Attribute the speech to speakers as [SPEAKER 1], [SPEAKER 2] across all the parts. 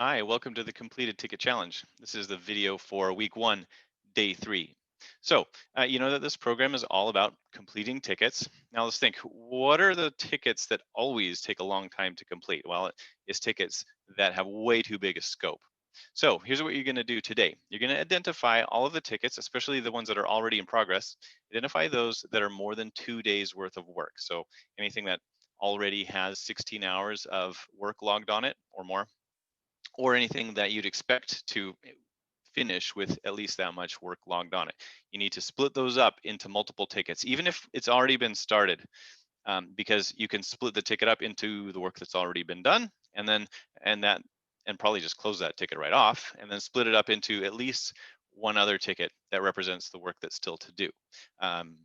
[SPEAKER 1] Hi, welcome to the completed ticket challenge. This is the video for week one, day 3. So, you know that this program is all about completing tickets. Now let's think, what are the tickets that always take a long time to complete? Well, it's tickets that have way too big a scope. So here's what you're going to do today. You're going to identify all of the tickets, especially the ones that are already in progress. Identify those that are more than 2 days worth of work. So anything that already has 16 hours of work logged on it or more, or anything that you'd expect to finish with at least that much work logged on it. You need to split those up into multiple tickets, even if it's already been started, because you can split the ticket up into the work that's already been done, and then and that and probably just close that ticket right off, and then split it up into at least one other ticket that represents the work that's still to do. Um,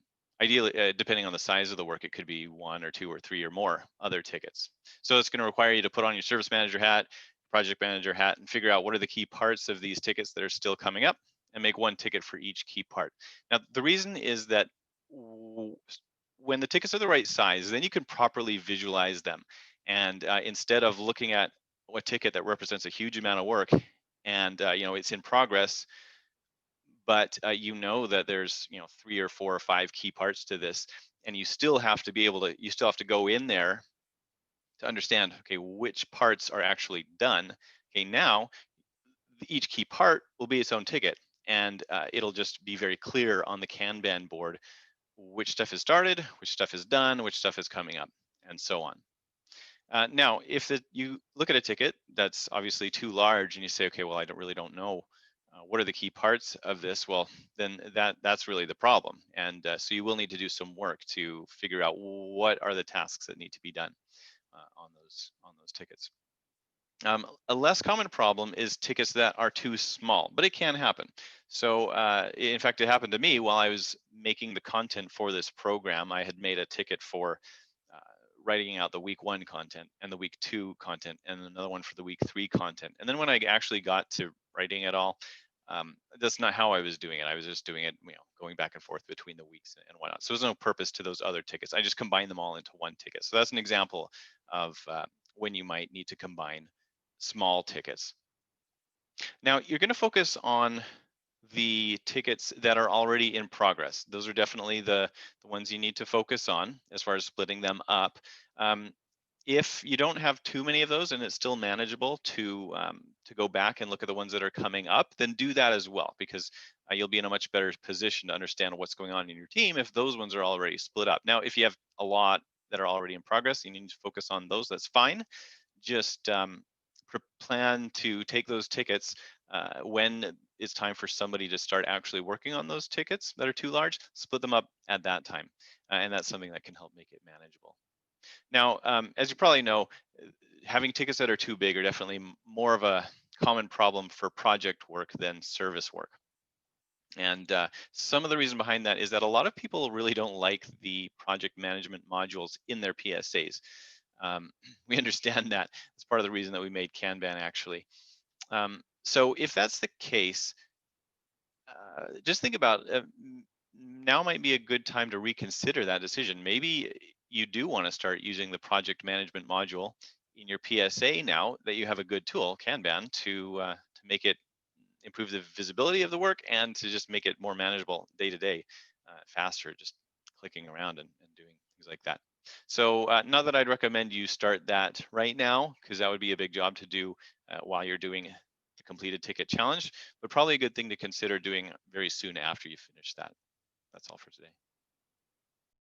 [SPEAKER 1] Ideally, depending on the size of the work, it could be one or two or three or more other tickets. So it's going to require you to put on your service manager hat, project manager hat, and figure out what are the key parts of these tickets that are still coming up, and make one ticket for each key part. Now, the reason is that when the tickets are the right size, then you can properly visualize them. And instead of looking at a ticket that represents a huge amount of work and it's in progress, but you know that there's 3 or 4 or 5 key parts to this, and you still have to go in there to understand, okay, which parts are actually done. Okay, now each key part will be its own ticket, and it'll just be very clear on the Kanban board which stuff is started, which stuff is done, which stuff is coming up, and so on. Now, if you look at a ticket that's obviously too large and you say, okay, well, I don't know what are the key parts of this, well, then that's really the problem. And so you will need to do some work to figure out what are the tasks that need to be done on those tickets. A less common problem is tickets that are too small, but it can happen. So, in fact, it happened to me while I was making the content for this program. I had made a ticket for uh, writing out the week one content and the week two content, and another one for the week three content. And then when I actually got to writing it all, that's not how I was doing it. I was just doing it, going back and forth between the weeks and whatnot. So there's no purpose to those other tickets. I just combined them all into one ticket. So that's an example of when you might need to combine small tickets. Now you're going to focus on the tickets that are already in progress. Those are definitely the ones you need to focus on as far as splitting them up. Um, if you don't have too many of those and it's still manageable to go back and look at the ones that are coming up, then do that as well, because you'll be in a much better position to understand what's going on in your team if those ones are already split up. Now, if you have a lot that are already in progress, you need to focus on those. That's fine. Just plan to take those tickets when it's time for somebody to start actually working on those tickets that are too large. Split them up at that time, and that's something that can help make it manageable. Now, as you probably know, having tickets that are too big are definitely more of a common problem for project work than service work. And some of the reason behind that is that a lot of people really don't like the project management modules in their PSAs. We understand that. That's part of the reason that we made Kanban actually. So if that's the case, just think about now might be a good time to reconsider that decision. Maybe you do want to start using the project management module in your PSA now that you have a good tool, Kanban, to make it improve the visibility of the work and to just make it more manageable day to day, faster, just clicking around and doing things like that. So not that I'd recommend you start that right now, because that would be a big job to do while you're doing the completed ticket challenge, but probably a good thing to consider doing very soon after you finish that. That's all for today.